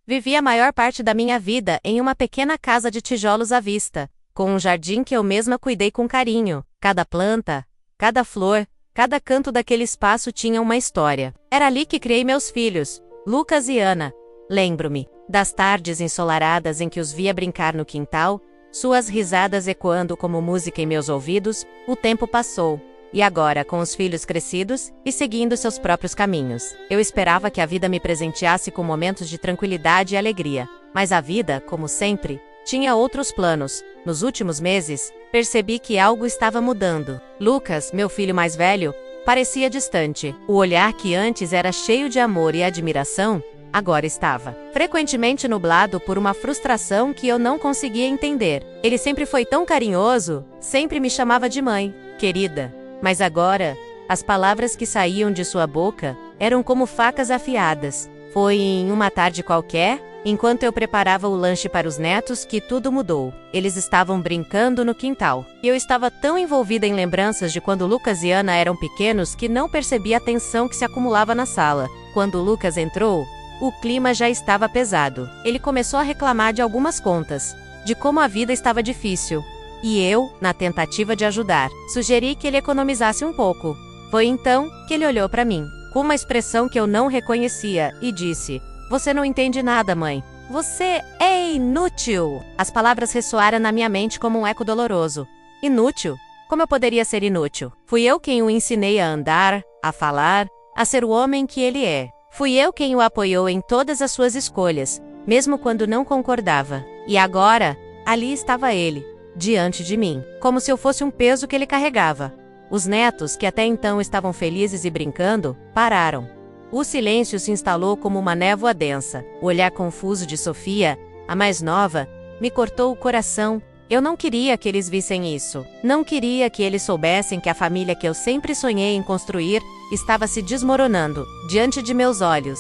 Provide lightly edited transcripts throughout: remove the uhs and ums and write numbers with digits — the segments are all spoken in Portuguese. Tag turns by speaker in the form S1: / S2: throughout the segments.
S1: Vivi a maior parte da minha vida em uma pequena casa de tijolos à vista, com um jardim que eu mesma cuidei com carinho. Cada planta, cada flor, cada canto daquele espaço tinha uma história. Era ali que criei meus filhos, Lucas e Ana. Lembro-me das tardes ensolaradas em que os via brincar no quintal, suas risadas ecoando como música em meus ouvidos. O tempo passou, e agora, com os filhos crescidos e seguindo seus próprios caminhos, eu esperava que a vida me presenteasse com momentos de tranquilidade e alegria. Mas a vida, como sempre, tinha outros planos. Nos últimos meses, percebi que algo estava mudando. Lucas, meu filho mais velho, parecia distante. O olhar que antes era cheio de amor e admiração, agora estava frequentemente nublado por uma frustração que eu não conseguia entender. Ele sempre foi tão carinhoso, sempre me chamava de mãe, querida. Mas agora, as palavras que saíam de sua boca eram como facas afiadas. Foi em uma tarde qualquer, enquanto eu preparava o lanche para os netos, que tudo mudou. Eles estavam brincando no quintal, e eu estava tão envolvida em lembranças de quando Lucas e Ana eram pequenos que não percebi a tensão que se acumulava na sala. Quando Lucas entrou, o clima já estava pesado. Ele começou a reclamar de algumas contas, de como a vida estava difícil. E eu, na tentativa de ajudar, sugeri que ele economizasse um pouco. Foi então que ele olhou para mim, com uma expressão que eu não reconhecia, e disse: "Você não entende nada, mãe. Você é inútil." As palavras ressoaram na minha mente como um eco doloroso. Inútil? Como eu poderia ser inútil? Fui eu quem o ensinei a andar, a falar, a ser o homem que ele é. Fui eu quem o apoiou em todas as suas escolhas, mesmo quando não concordava. E agora, ali estava ele, diante de mim, como se eu fosse um peso que ele carregava. Os netos, que até então estavam felizes e brincando, pararam. O silêncio se instalou como uma névoa densa. O olhar confuso de Sofia, a mais nova, me cortou o coração. Eu não queria que eles vissem isso. Não queria que eles soubessem que a família que eu sempre sonhei em construir estava se desmoronando diante de meus olhos.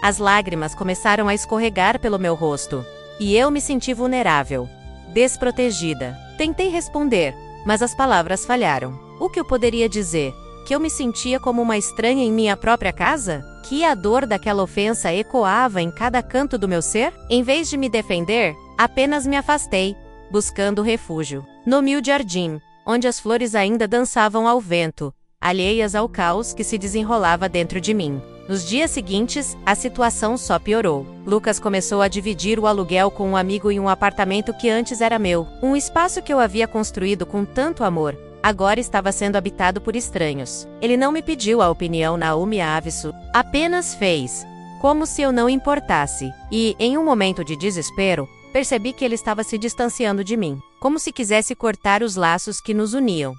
S1: As lágrimas começaram a escorregar pelo meu rosto, e eu me senti vulnerável, desprotegida. Tentei responder, mas as palavras falharam. O que eu poderia dizer? Que eu me sentia como uma estranha em minha própria casa? Que a dor daquela ofensa ecoava em cada canto do meu ser? Em vez de me defender, apenas me afastei, buscando refúgio no humilde jardim, onde as flores ainda dançavam ao vento, alheias ao caos que se desenrolava dentro de mim. Nos dias seguintes, a situação só piorou. Lucas começou a dividir o aluguel com um amigo em um apartamento que antes era meu. Um espaço que eu havia construído com tanto amor, agora estava sendo habitado por estranhos. Ele não me pediu a opinião Naomi Aviso, apenas fez, como se eu não importasse. E, em um momento de desespero, percebi que ele estava se distanciando de mim, como se quisesse cortar os laços que nos uniam.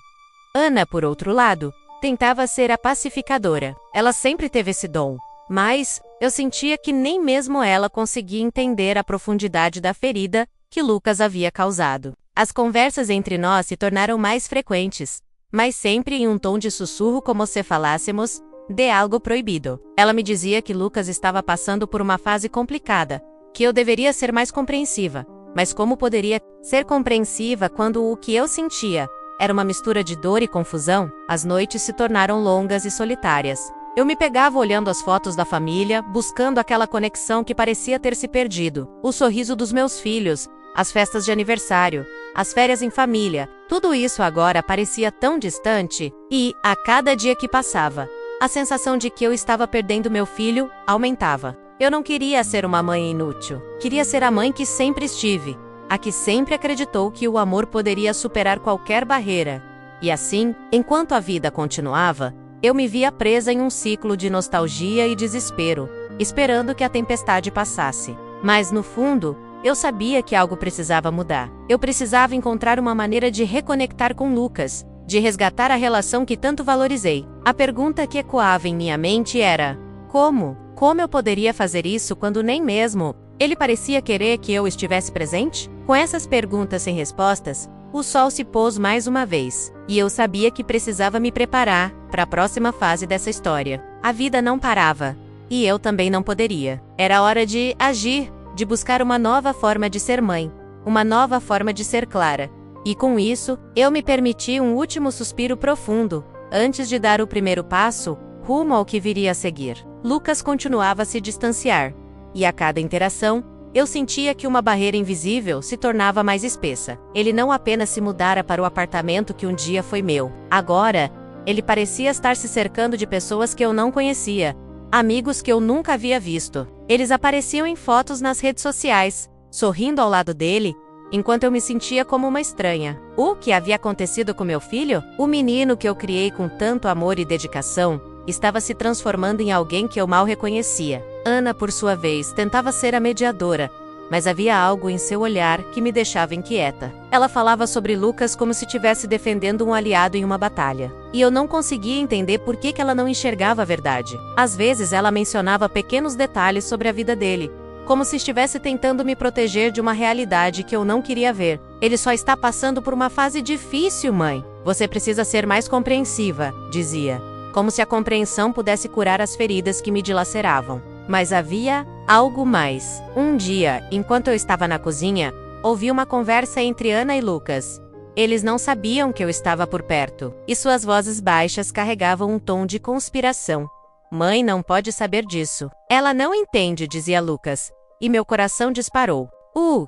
S1: Ana, por outro lado, tentava ser a pacificadora. Ela sempre teve esse dom, mas eu sentia que nem mesmo ela conseguia entender a profundidade da ferida que Lucas havia causado. As conversas entre nós se tornaram mais frequentes, mas sempre em um tom de sussurro, como se falássemos de algo proibido. Ela me dizia que Lucas estava passando por uma fase complicada, que eu deveria ser mais compreensiva. Mas como poderia ser compreensiva quando o que eu sentia era uma mistura de dor e confusão? As noites se tornaram longas e solitárias. Eu me pegava olhando as fotos da família, buscando aquela conexão que parecia ter se perdido. O sorriso dos meus filhos, as festas de aniversário, as férias em família, tudo isso agora parecia tão distante, e, a cada dia que passava, a sensação de que eu estava perdendo meu filho aumentava. Eu não queria ser uma mãe inútil. Queria ser a mãe que sempre estive, a que sempre acreditou que o amor poderia superar qualquer barreira. E assim, enquanto a vida continuava, eu me via presa em um ciclo de nostalgia e desespero, esperando que a tempestade passasse. Mas, no fundo, eu sabia que algo precisava mudar. Eu precisava encontrar uma maneira de reconectar com Lucas, de resgatar a relação que tanto valorizei. A pergunta que ecoava em minha mente era: como? Como eu poderia fazer isso quando nem mesmo ele parecia querer que eu estivesse presente? Com essas perguntas sem respostas, o sol se pôs mais uma vez, e eu sabia que precisava me preparar para a próxima fase dessa história. A vida não parava, e eu também não poderia. Era hora de agir, de buscar uma nova forma de ser mãe, uma nova forma de ser Clara. E com isso, eu me permiti um último suspiro profundo, antes de dar o primeiro passo rumo ao que viria a seguir. Lucas continuava a se distanciar, e a cada interação, eu sentia que uma barreira invisível se tornava mais espessa. Ele não apenas se mudara para o apartamento que um dia foi meu. Agora, ele parecia estar se cercando de pessoas que eu não conhecia, amigos que eu nunca havia visto. Eles apareciam em fotos nas redes sociais, sorrindo ao lado dele, enquanto eu me sentia como uma estranha. O que havia acontecido com meu filho? O menino que eu criei com tanto amor e dedicação estava se transformando em alguém que eu mal reconhecia. Ana, por sua vez, tentava ser a mediadora, mas havia algo em seu olhar que me deixava inquieta. Ela falava sobre Lucas como se estivesse defendendo um aliado em uma batalha. E eu não conseguia entender por que ela não enxergava a verdade. Às vezes ela mencionava pequenos detalhes sobre a vida dele, como se estivesse tentando me proteger de uma realidade que eu não queria ver. Ele só está passando por uma fase difícil, mãe. Você precisa ser mais compreensiva, dizia, como se a compreensão pudesse curar as feridas que me dilaceravam. Mas havia algo mais. Um dia, enquanto eu estava na cozinha, ouvi uma conversa entre Ana e Lucas. Eles não sabiam que eu estava por perto, e suas vozes baixas carregavam um tom de conspiração. Mãe não pode saber disso. Ela não entende, dizia Lucas, e meu coração disparou.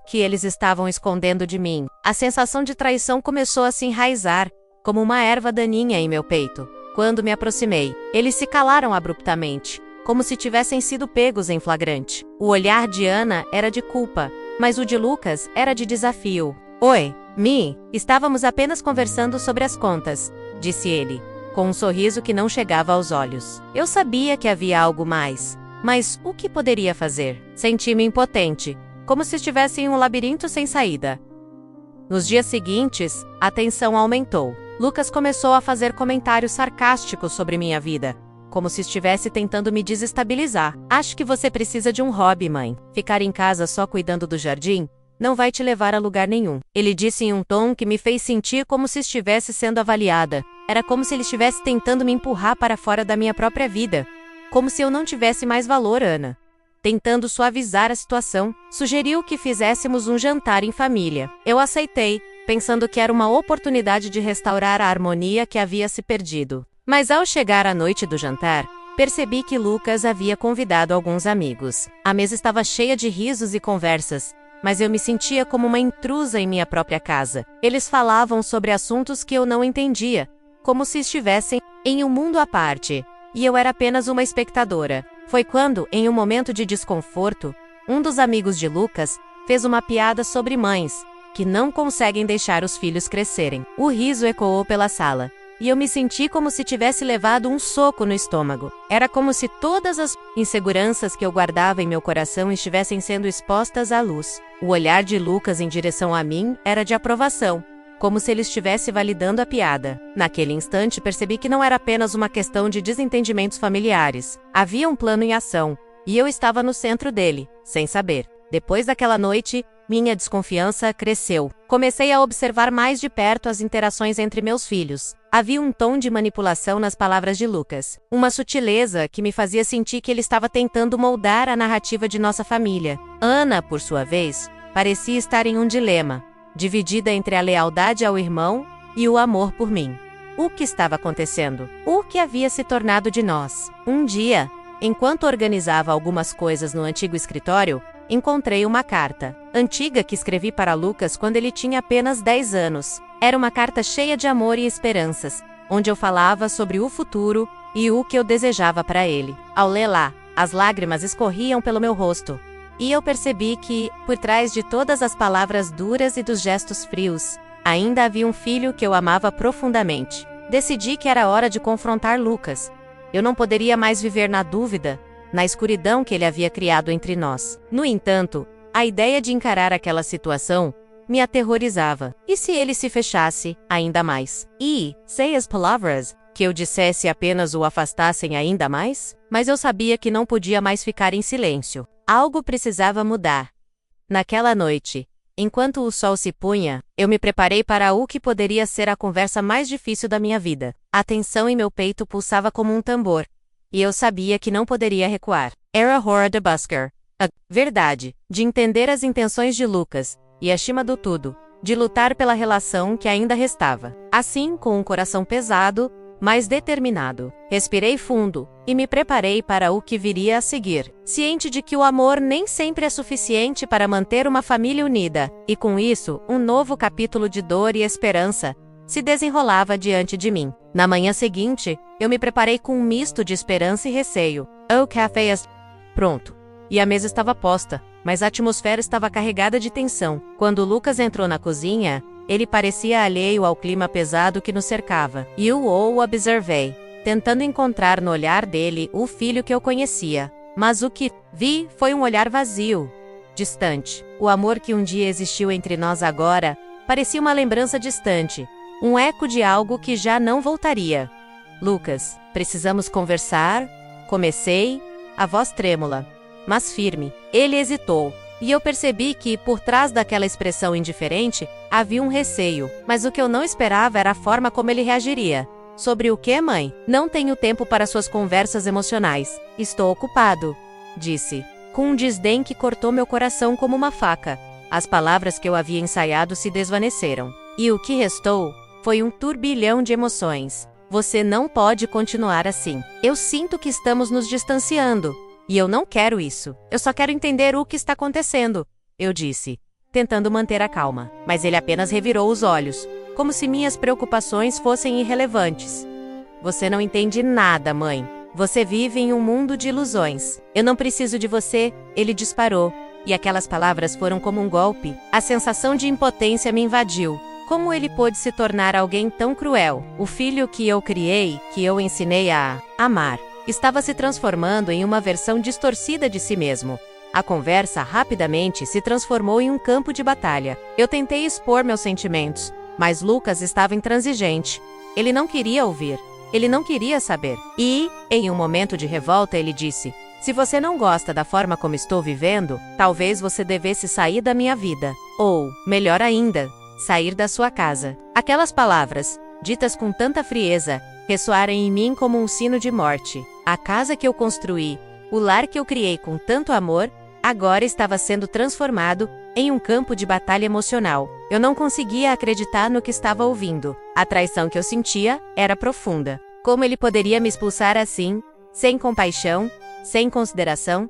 S1: Que eles estavam escondendo de mim. A sensação de traição começou a se enraizar, como uma erva daninha em meu peito. Quando me aproximei, eles se calaram abruptamente, como se tivessem sido pegos em flagrante. O olhar de Ana era de culpa, mas o de Lucas era de desafio. Oi, Mi, estávamos apenas conversando sobre as contas, disse ele, com um sorriso que não chegava aos olhos. Eu sabia que havia algo mais, mas o que poderia fazer? Senti-me impotente, como se estivesse em um labirinto sem saída. Nos dias seguintes, a tensão aumentou. Lucas começou a fazer comentários sarcásticos sobre minha vida, como se estivesse tentando me desestabilizar. Acho que você precisa de um hobby, mãe. Ficar em casa só cuidando do jardim não vai te levar a lugar nenhum. Ele disse em um tom que me fez sentir como se estivesse sendo avaliada. Era como se ele estivesse tentando me empurrar para fora da minha própria vida. Como se eu não tivesse mais valor, Ana. Tentando suavizar a situação, sugeriu que fizéssemos um jantar em família. Eu aceitei, pensando que era uma oportunidade de restaurar a harmonia que havia se perdido. Mas ao chegar à noite do jantar, percebi que Lucas havia convidado alguns amigos. A mesa estava cheia de risos e conversas, mas eu me sentia como uma intrusa em minha própria casa. Eles falavam sobre assuntos que eu não entendia, como se estivessem em um mundo à parte, e eu era apenas uma espectadora. Foi quando, em um momento de desconforto, um dos amigos de Lucas fez uma piada sobre mães que não conseguem deixar os filhos crescerem. O riso ecoou pela sala, e eu me senti como se tivesse levado um soco no estômago. Era como se todas as inseguranças que eu guardava em meu coração estivessem sendo expostas à luz. O olhar de Lucas em direção a mim era de aprovação, como se ele estivesse validando a piada. Naquele instante percebi que não era apenas uma questão de desentendimentos familiares. Havia um plano em ação, e eu estava no centro dele, sem saber. Depois daquela noite, minha desconfiança cresceu. Comecei a observar mais de perto as interações entre meus filhos. Havia um tom de manipulação nas palavras de Lucas, uma sutileza que me fazia sentir que ele estava tentando moldar a narrativa de nossa família. Ana, por sua vez, parecia estar em um dilema, dividida entre a lealdade ao irmão e o amor por mim. O que estava acontecendo? O que havia se tornado de nós? Um dia, enquanto organizava algumas coisas no antigo escritório, encontrei uma carta antiga que escrevi para Lucas quando ele tinha apenas 10 anos. Era uma carta cheia de amor e esperanças, onde eu falava sobre o futuro e o que eu desejava para ele. Ao lê-la, as lágrimas escorriam pelo meu rosto, e eu percebi que, por trás de todas as palavras duras e dos gestos frios, ainda havia um filho que eu amava profundamente. Decidi que era hora de confrontar Lucas. Eu não poderia mais viver na dúvida, na escuridão que ele havia criado entre nós. No entanto, a ideia de encarar aquela situação me aterrorizava. E se ele se fechasse ainda mais? E, se as palavras que eu dissesse apenas o afastassem ainda mais? Mas eu sabia que não podia mais ficar em silêncio. Algo precisava mudar. Naquela noite, enquanto o sol se punha, eu me preparei para o que poderia ser a conversa mais difícil da minha vida. A tensão em meu peito pulsava como um tambor, e eu sabia que não poderia recuar. Era Hora de buscar a verdade, de entender as intenções de Lucas, e acima do tudo, de lutar pela relação que ainda restava. Assim, com um coração pesado, mais determinado. Respirei fundo e me preparei para o que viria a seguir, ciente de que o amor nem sempre é suficiente para manter uma família unida, e com isso, um novo capítulo de dor e esperança se desenrolava diante de mim. Na manhã seguinte, eu me preparei com um misto de esperança e receio. O café pronto. E a mesa estava posta, mas a atmosfera estava carregada de tensão. Quando Lucas entrou na cozinha, ele parecia alheio ao clima pesado que nos cercava. E eu o observei, tentando encontrar no olhar dele o filho que eu conhecia. Mas o que vi foi um olhar vazio, distante. O amor que um dia existiu entre nós agora parecia uma lembrança distante, um eco de algo que já não voltaria. Lucas, precisamos conversar? Comecei, a voz trêmula, mas firme. Ele hesitou, e eu percebi que, por trás daquela expressão indiferente, havia um receio, mas o que eu não esperava era a forma como ele reagiria. Sobre o que, mãe? Não tenho tempo para suas conversas emocionais. Estou ocupado, disse, com um desdém que cortou meu coração como uma faca. As palavras que eu havia ensaiado se desvaneceram, e o que restou foi um turbilhão de emoções. Você não pode continuar assim. Eu sinto que estamos nos distanciando. E eu não quero isso. Eu só quero entender o que está acontecendo, eu disse, tentando manter a calma. Mas ele apenas revirou os olhos, como se minhas preocupações fossem irrelevantes. Você não entende nada, mãe. Você vive em um mundo de ilusões. Eu não preciso de você, ele disparou. E aquelas palavras foram como um golpe. A sensação de impotência me invadiu. Como ele pôde se tornar alguém tão cruel? O filho que eu criei, que eu ensinei a amar, estava se transformando em uma versão distorcida de si mesmo. A conversa rapidamente se transformou em um campo de batalha. Eu tentei expor meus sentimentos, mas Lucas estava intransigente. Ele não queria ouvir. Ele não queria saber. E, em um momento de revolta, ele disse: se você não gosta da forma como estou vivendo, talvez você devesse sair da minha vida. Ou, melhor ainda, sair da sua casa. Aquelas palavras, ditas com tanta frieza, ressoaram em mim como um sino de morte. A casa que eu construí, o lar que eu criei com tanto amor, agora estava sendo transformado em um campo de batalha emocional. Eu não conseguia acreditar no que estava ouvindo. A traição que eu sentia era profunda. Como ele poderia me expulsar assim, sem compaixão, sem consideração?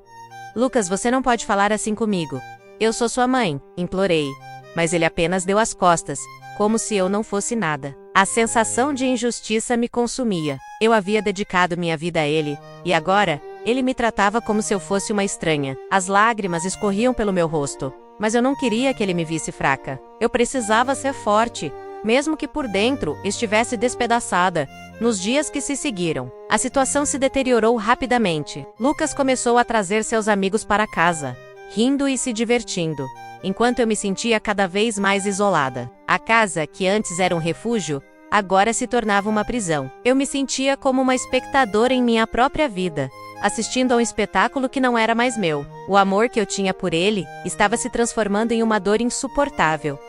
S1: Lucas, você não pode falar assim comigo. Eu sou sua mãe, implorei. Mas ele apenas deu as costas, como se eu não fosse nada. A sensação de injustiça me consumia. Eu havia dedicado minha vida a ele, e agora, ele me tratava como se eu fosse uma estranha. As lágrimas escorriam pelo meu rosto, mas eu não queria que ele me visse fraca. Eu precisava ser forte, mesmo que por dentro estivesse despedaçada. Nos dias que se seguiram, a situação se deteriorou rapidamente. Lucas começou a trazer seus amigos para casa, rindo e se divertindo, enquanto eu me sentia cada vez mais isolada. A casa, que antes era um refúgio, agora se tornava uma prisão. Eu me sentia como uma espectadora em minha própria vida, assistindo a um espetáculo que não era mais meu. O amor que eu tinha por ele estava se transformando em uma dor insuportável.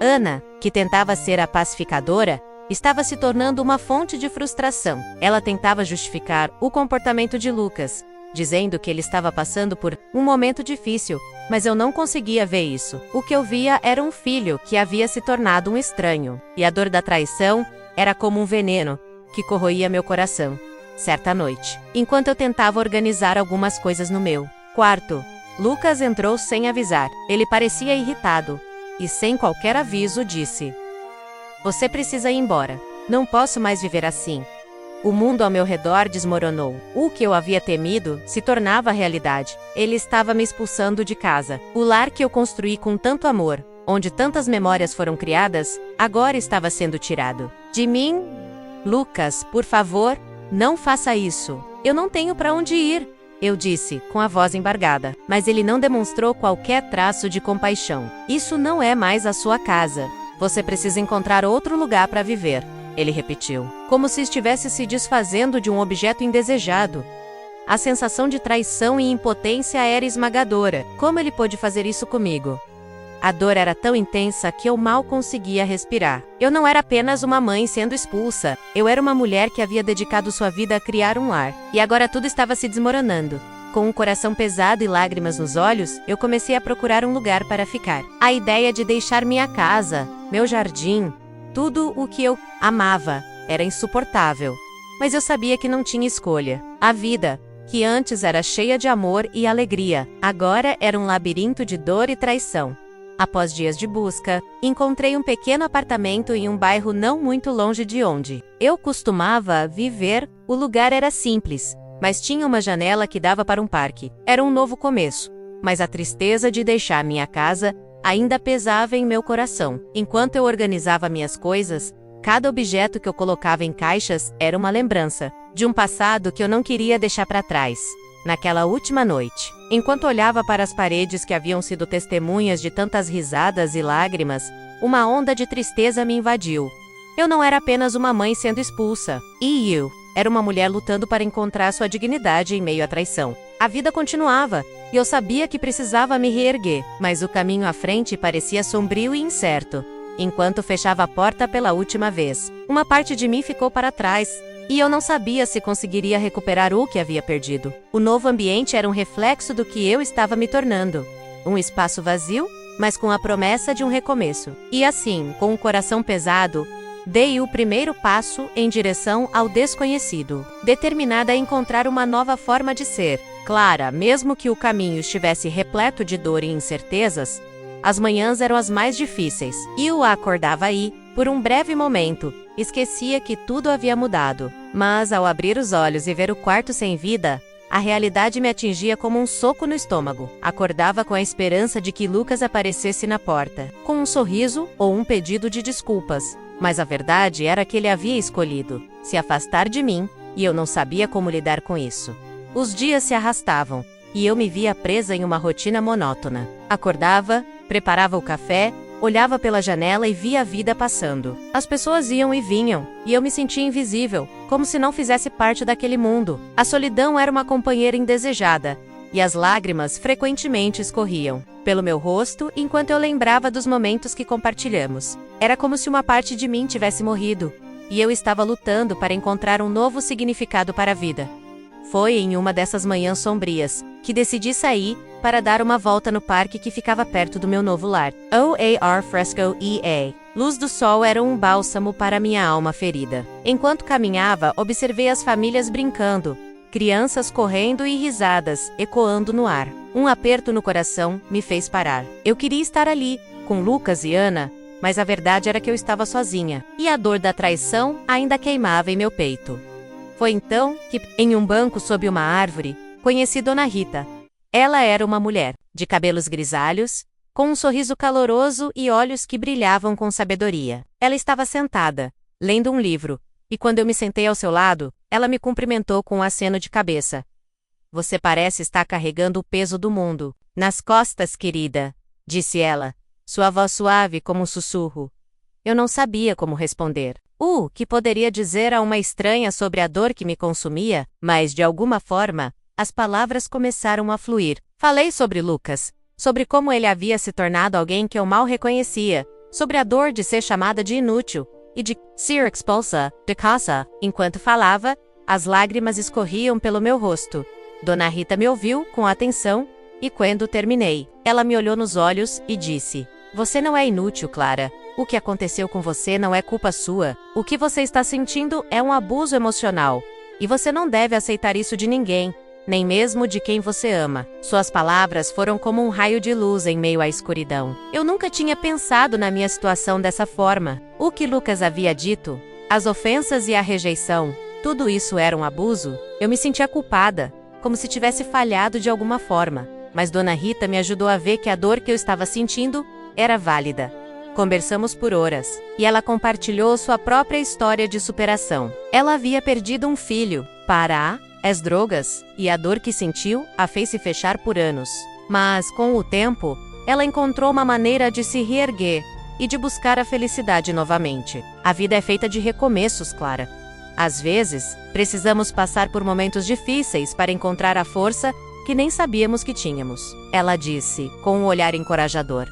S1: Ana, que tentava ser a pacificadora, estava se tornando uma fonte de frustração. Ela tentava justificar o comportamento de Lucas, dizendo que ele estava passando por um momento difícil, mas eu não conseguia ver isso. O que eu via era um filho que havia se tornado um estranho, e a dor da traição era como um veneno que corroía meu coração. Certa noite, enquanto eu tentava organizar algumas coisas no meu quarto, Lucas entrou sem avisar. Ele parecia irritado, e sem qualquer aviso disse: "Você precisa ir embora. Não posso mais viver assim." O mundo ao meu redor desmoronou. O que eu havia temido se tornava realidade. Ele estava me expulsando de casa. O lar que eu construí com tanto amor, onde tantas memórias foram criadas, agora estava sendo tirado de mim. Lucas, por favor, não faça isso. Eu não tenho para onde ir, eu disse, com a voz embargada. Mas ele não demonstrou qualquer traço de compaixão. Isso não é mais a sua casa. Você precisa encontrar outro lugar para viver, ele repetiu, como se estivesse se desfazendo de um objeto indesejado. A sensação de traição e impotência era esmagadora. Como ele pôde fazer isso comigo? A dor era tão intensa que eu mal conseguia respirar. Eu não era apenas uma mãe sendo expulsa. Eu era uma mulher que havia dedicado sua vida a criar um lar. E agora tudo estava se desmoronando. Com um coração pesado e lágrimas nos olhos, eu comecei a procurar um lugar para ficar. A ideia de deixar minha casa, meu jardim, tudo o que eu amava, era insuportável. mas eu sabia que não tinha escolha. A vida, que antes era cheia de amor e alegria, agora era um labirinto de dor e traição. Após dias de busca, encontrei um pequeno apartamento em um bairro não muito longe de onde eu costumava viver. O lugar era simples, mas tinha uma janela que dava para um parque. Era um novo começo, mas a tristeza de deixar minha casa ainda pesava em meu coração. Enquanto eu organizava minhas coisas, cada objeto que eu colocava em caixas era uma lembrança de um passado que eu não queria deixar para trás. Naquela última noite, enquanto olhava para as paredes que haviam sido testemunhas de tantas risadas e lágrimas, uma onda de tristeza me invadiu. Eu não era apenas uma mãe sendo expulsa, e eu era uma mulher lutando para encontrar sua dignidade em meio à traição. A vida continuava, e eu sabia que precisava me reerguer, mas o caminho à frente parecia sombrio e incerto. Enquanto fechava a porta pela última vez, uma parte de mim ficou para trás, e eu não sabia se conseguiria recuperar o que havia perdido. O novo ambiente era um reflexo do que eu estava me tornando. Um espaço vazio, mas com a promessa de um recomeço. E assim, com o coração pesado, dei o primeiro passo em direção ao desconhecido, determinada a encontrar uma nova forma de ser. Clara, mesmo que o caminho estivesse repleto de dor e incertezas, as manhãs eram as mais difíceis, e eu acordava aí, por um breve momento, esquecia que tudo havia mudado. Mas ao abrir os olhos e ver o quarto sem vida, a realidade me atingia como um soco no estômago. Acordava com a esperança de que Lucas aparecesse na porta, com um sorriso ou um pedido de desculpas. Mas a verdade era que ele havia escolhido se afastar de mim, e eu não sabia como lidar com isso. Os dias se arrastavam, e eu me via presa em uma rotina monótona. Acordava, preparava o café, olhava pela janela e via a vida passando. As pessoas iam e vinham, e eu me sentia invisível, como se não fizesse parte daquele mundo. A solidão era uma companheira indesejada, e as lágrimas frequentemente escorriam pelo meu rosto enquanto eu lembrava dos momentos que compartilhamos. Era como se uma parte de mim tivesse morrido, e eu estava lutando para encontrar um novo significado para a vida. Foi em uma dessas manhãs sombrias que decidi sair para dar uma volta no parque que ficava perto do meu novo lar. OAR Fresco EA. Luz do sol era um bálsamo para minha alma ferida. Enquanto caminhava, observei as famílias brincando, crianças correndo e risadas ecoando no ar. Um aperto no coração me fez parar. Eu queria estar ali, com Lucas e Ana, mas a verdade era que eu estava sozinha, e a dor da traição ainda queimava em meu peito. Foi então que, em um banco sob uma árvore, conheci Dona Rita. Ela era uma mulher, de cabelos grisalhos, com um sorriso caloroso e olhos que brilhavam com sabedoria. Ela estava sentada, lendo um livro, e quando eu me sentei ao seu lado, ela me cumprimentou com um aceno de cabeça. Você parece estar carregando o peso do mundo nas costas, querida, disse ela, sua voz suave como um sussurro. Eu não sabia como responder. Que poderia dizer a uma estranha sobre a dor que me consumia, mas de alguma forma, as palavras começaram a fluir. Falei sobre Lucas, sobre como ele havia se tornado alguém que eu mal reconhecia, sobre a dor de ser chamada de inútil e de ser expulsa de casa. Enquanto falava, as lágrimas escorriam pelo meu rosto. Dona Rita me ouviu com atenção e quando terminei, ela me olhou nos olhos e disse: Você não é inútil, Clara. O que aconteceu com você não é culpa sua. O que você está sentindo é um abuso emocional. E você não deve aceitar isso de ninguém, nem mesmo de quem você ama. Suas palavras foram como um raio de luz em meio à escuridão. Eu nunca tinha pensado na minha situação dessa forma. O que Lucas havia dito, as ofensas e a rejeição, tudo isso era um abuso? Eu me sentia culpada, como se tivesse falhado de alguma forma. Mas Dona Rita me ajudou a ver que a dor que eu estava sentindo era válida. Conversamos por horas, e ela compartilhou sua própria história de superação. Ela havia perdido um filho para as drogas, e a dor que sentiu a fez se fechar por anos. Mas, com o tempo, ela encontrou uma maneira de se reerguer e de buscar a felicidade novamente. A vida é feita de recomeços, Clara. Às vezes, precisamos passar por momentos difíceis para encontrar a força que nem sabíamos que tínhamos. Ela disse, com um olhar encorajador.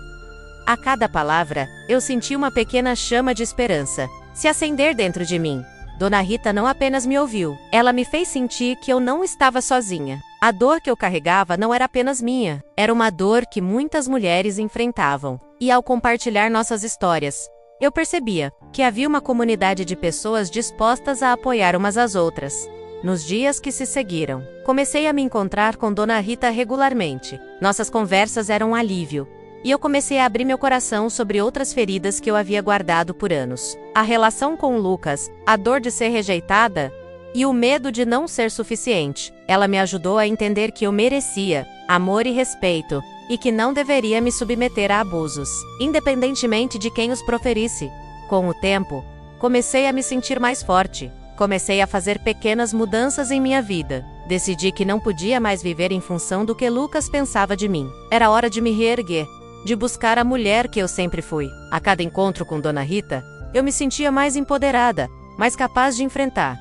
S1: A cada palavra, eu senti uma pequena chama de esperança se acender dentro de mim. Dona Rita não apenas me ouviu, ela me fez sentir que eu não estava sozinha. A dor que eu carregava não era apenas minha, era uma dor que muitas mulheres enfrentavam. E ao compartilhar nossas histórias, Eu percebia que havia uma comunidade de pessoas dispostas a apoiar umas às outras. Nos dias que se seguiram, comecei a me encontrar com Dona Rita regularmente. Nossas conversas eram um alívio, e eu comecei a abrir meu coração sobre outras feridas que eu havia guardado por anos. A relação com Lucas, a dor de ser rejeitada e o medo de não ser suficiente. Ela me ajudou a entender que eu merecia amor e respeito, e que não deveria me submeter a abusos, independentemente de quem os proferisse. Com o tempo, comecei a me sentir mais forte. Comecei a fazer pequenas mudanças em minha vida. Decidi que não podia mais viver em função do que Lucas pensava de mim. Era hora de me reerguer, de buscar a mulher que eu sempre fui. A cada encontro com Dona Rita, eu me sentia mais empoderada, mais capaz de enfrentar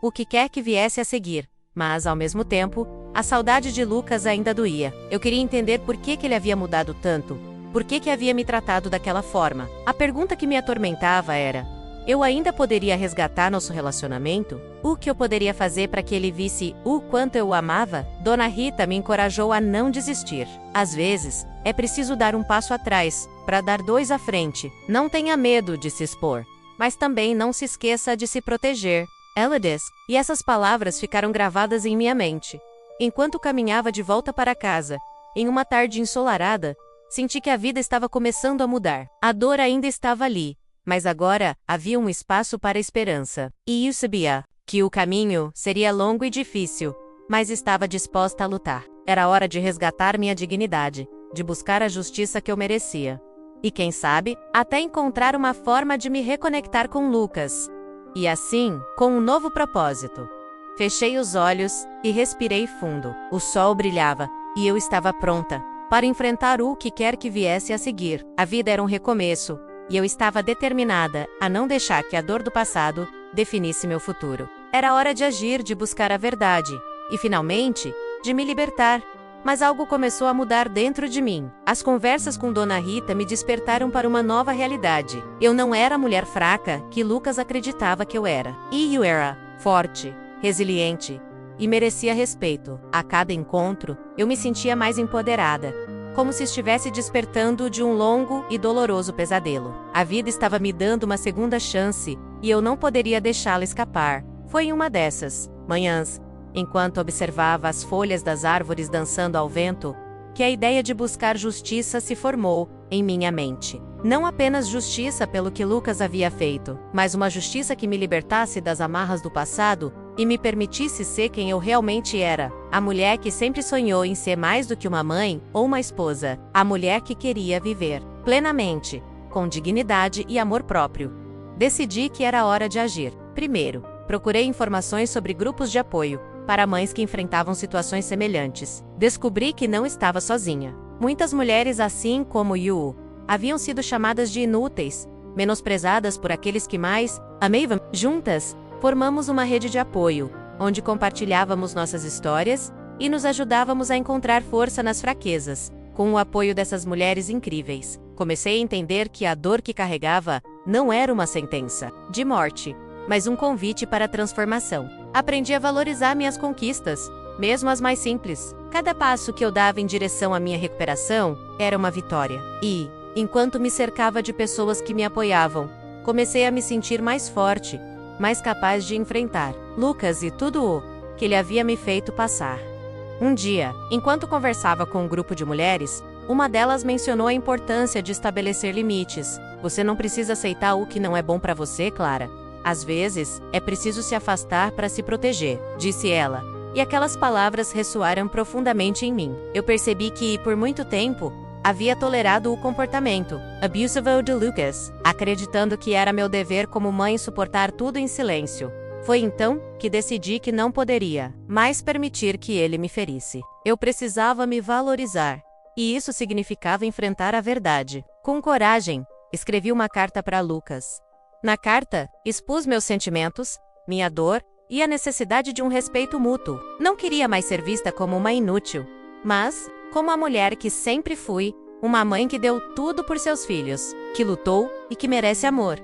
S1: o que quer que viesse a seguir. Mas, ao mesmo tempo, a saudade de Lucas ainda doía. Eu queria entender por que ele havia mudado tanto. Por que havia me tratado daquela forma? A pergunta que me atormentava era: eu ainda poderia resgatar nosso relacionamento? O que eu poderia fazer para que ele visse o quanto eu o amava? Dona Rita me encorajou a não desistir. Às vezes, é preciso dar um passo atrás, para dar dois à frente. Não tenha medo de se expor, mas também não se esqueça de se proteger. Ela disse, e essas palavras ficaram gravadas em minha mente. Enquanto caminhava de volta para casa, em uma tarde ensolarada, senti que a vida estava começando a mudar. A dor ainda estava ali, mas agora havia um espaço para a esperança. E eu sabia que o caminho seria longo e difícil, mas estava disposta a lutar. Era hora de resgatar minha dignidade, de buscar a justiça que eu merecia. E quem sabe, até encontrar uma forma de me reconectar com Lucas. E assim, com um novo propósito. Fechei os olhos e respirei fundo. O sol brilhava, e eu estava pronta para enfrentar o que quer que viesse a seguir. A vida era um recomeço, e eu estava determinada a não deixar que a dor do passado definisse meu futuro. Era hora de agir, de buscar a verdade, e finalmente, de me libertar. Mas algo começou a mudar dentro de mim. As conversas com Dona Rita me despertaram para uma nova realidade. Eu não era a mulher fraca que Lucas acreditava que eu era. E eu era forte, resiliente e merecia respeito. A cada encontro, eu me sentia mais empoderada, como se estivesse despertando de um longo e doloroso pesadelo. A vida estava me dando uma segunda chance e eu não poderia deixá-la escapar. Foi em uma dessas manhãs, enquanto observava as folhas das árvores dançando ao vento, que a ideia de buscar justiça se formou em minha mente. Não apenas justiça pelo que Lucas havia feito, mas uma justiça que me libertasse das amarras do passado e me permitisse ser quem eu realmente era. A mulher que sempre sonhou em ser mais do que uma mãe ou uma esposa. A mulher que queria viver plenamente, com dignidade e amor próprio. Decidi que era hora de agir. Primeiro, procurei informações sobre grupos de apoio para mães que enfrentavam situações semelhantes. Descobri que não estava sozinha. Muitas mulheres, assim como Yu, haviam sido chamadas de inúteis, menosprezadas por aqueles que mais amavam. Juntas, formamos uma rede de apoio, onde compartilhávamos nossas histórias e nos ajudávamos a encontrar força nas fraquezas. Com o apoio dessas mulheres incríveis, comecei a entender que a dor que carregava não era uma sentença de morte, mas um convite para a transformação. Aprendi a valorizar minhas conquistas, mesmo as mais simples. Cada passo que eu dava em direção à minha recuperação era uma vitória. E, enquanto me cercava de pessoas que me apoiavam, comecei a me sentir mais forte, mais capaz de enfrentar Lucas e tudo o que ele havia me feito passar. Um dia, enquanto conversava com um grupo de mulheres, uma delas mencionou a importância de estabelecer limites. Você não precisa aceitar o que não é bom para você, Clara. Às vezes, é preciso se afastar para se proteger, disse ela, e aquelas palavras ressoaram profundamente em mim. Eu percebi que, por muito tempo, havia tolerado o comportamento abusive de Lucas, acreditando que era meu dever como mãe suportar tudo em silêncio. Foi então que decidi que não poderia mais permitir que ele me ferisse. Eu precisava me valorizar, e isso significava enfrentar a verdade. Com coragem, escrevi uma carta para Lucas. Na carta, expus meus sentimentos, minha dor e a necessidade de um respeito mútuo. Não queria mais ser vista como uma inútil, mas como a mulher que sempre fui, uma mãe que deu tudo por seus filhos, que lutou e que merece amor.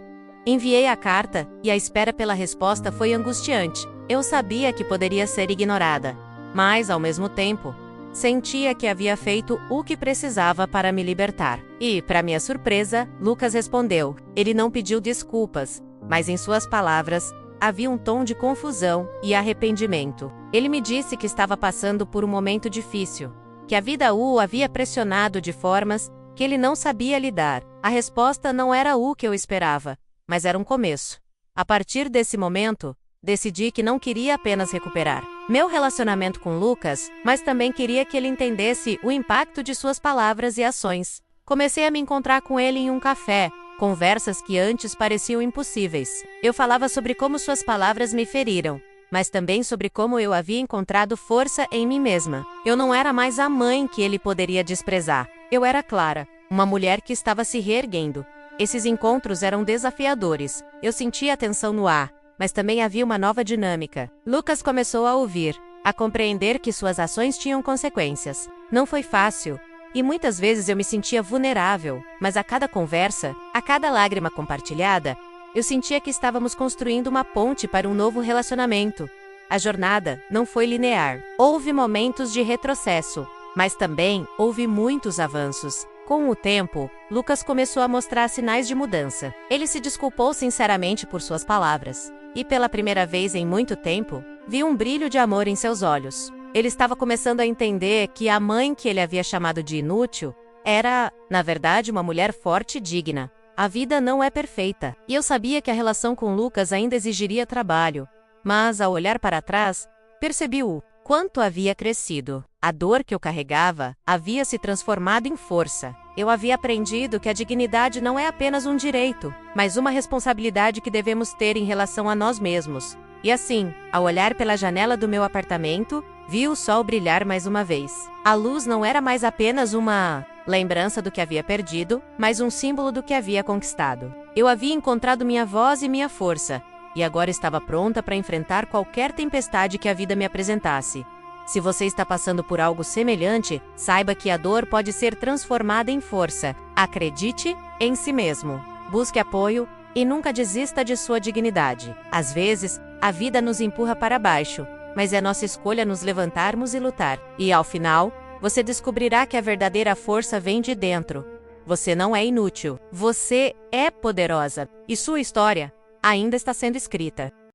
S1: Enviei a carta e a espera pela resposta foi angustiante. Eu sabia que poderia ser ignorada, mas, ao mesmo tempo, Sentia que havia feito o que precisava para me libertar. E, para minha surpresa, Lucas respondeu. Ele não pediu desculpas, mas em suas palavras havia um tom de confusão e arrependimento. Ele me disse que estava passando por um momento difícil, que a vida o havia pressionado de formas que ele não sabia lidar. A resposta não era o que eu esperava, mas era um começo. A partir desse momento, decidi que não queria apenas recuperar meu relacionamento com Lucas, mas também queria que ele entendesse o impacto de suas palavras e ações. Comecei a me encontrar com ele em um café, conversas que antes pareciam impossíveis. Eu falava sobre como suas palavras me feriram, mas também sobre como eu havia encontrado força em mim mesma. Eu não era mais a mãe que ele poderia desprezar. Eu era Clara, uma mulher que estava se reerguendo. Esses encontros eram desafiadores. Eu sentia a tensão no ar, mas também havia uma nova dinâmica. Lucas começou a ouvir, a compreender que suas ações tinham consequências. Não foi fácil, e muitas vezes eu me sentia vulnerável, mas a cada conversa, a cada lágrima compartilhada, eu sentia que estávamos construindo uma ponte para um novo relacionamento. A jornada não foi linear. Houve momentos de retrocesso, mas também houve muitos avanços. Com o tempo, Lucas começou a mostrar sinais de mudança. Ele se desculpou sinceramente por suas palavras. E pela primeira vez em muito tempo, vi um brilho de amor em seus olhos. Ele estava começando a entender que a mãe que ele havia chamado de inútil era, na verdade, uma mulher forte e digna. A vida não é perfeita, e eu sabia que a relação com Lucas ainda exigiria trabalho. Mas, ao olhar para trás, percebi o quanto havia crescido. A dor que eu carregava havia se transformado em força. Eu havia aprendido que a dignidade não é apenas um direito, mas uma responsabilidade que devemos ter em relação a nós mesmos. E assim, ao olhar pela janela do meu apartamento, vi o sol brilhar mais uma vez. A luz não era mais apenas uma lembrança do que havia perdido, mas um símbolo do que havia conquistado. Eu havia encontrado minha voz e minha força, e agora estava pronta para enfrentar qualquer tempestade que a vida me apresentasse. Se você está passando por algo semelhante, saiba que a dor pode ser transformada em força. Acredite em si mesmo. Busque apoio e nunca desista de sua dignidade. Às vezes, a vida nos empurra para baixo, mas é nossa escolha nos levantarmos e lutar. E ao final, você descobrirá que a verdadeira força vem de dentro. Você não é inútil. Você é poderosa. E sua história ainda está sendo escrita.